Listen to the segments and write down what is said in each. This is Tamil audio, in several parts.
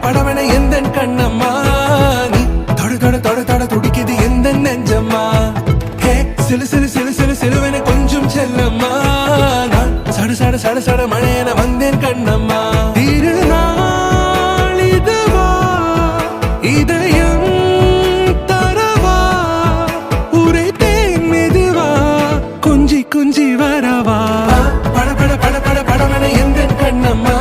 படவன எந்த கண்ணம்மா நீ தொட தொட தொட தொட துடிக்குது எந்த நெஞ்சம்மா ஹே சிலு சிலு சிலு சிலு சிலுவன கொஞ்சம் செல்லம்மா நான் சட சட சட சட மழையன வந்தேன் கண்ணம்மா திருநாள் இதுவா இதயம் தரவா உரைத்தேன் மெதுவா குஞ்சி குஞ்சி வரவா பட பட பட பட படவன எந்த கண்ணம்மா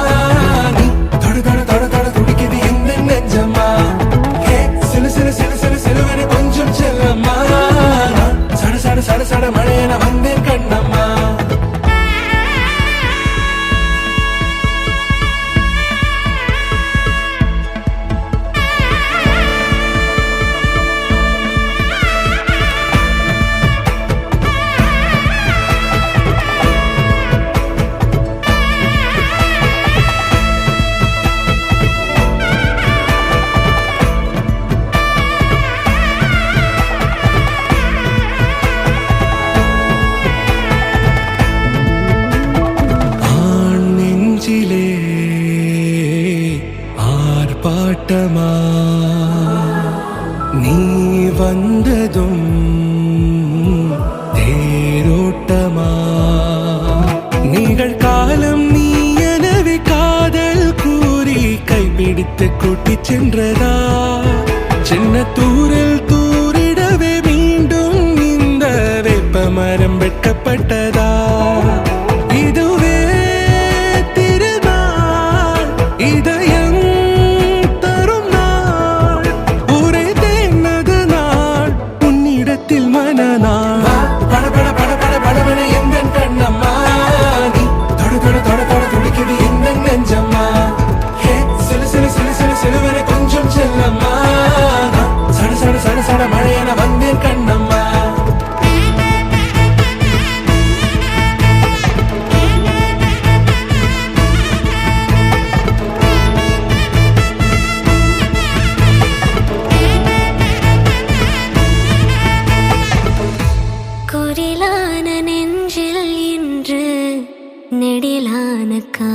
சட சட மழையன வந்தேன் கண்ணம்மா பாட்டமா நீ வந்ததும் தேரோட்டமா நிகழ்காலம் நீ எனவே காதல் கூறி கைப்பிடித்து கூட்டிச் சென்றதா சின்ன தூரில் தூரிடவே மீண்டும் இந்த வேப்ப மரம் வெட்கப்பட்டதா இதுவே திருநாள் இதயம் மழையன வந்தேன் கண்ணம்மா குரிலான நெஞ்சில் இன்று நெடிலான கா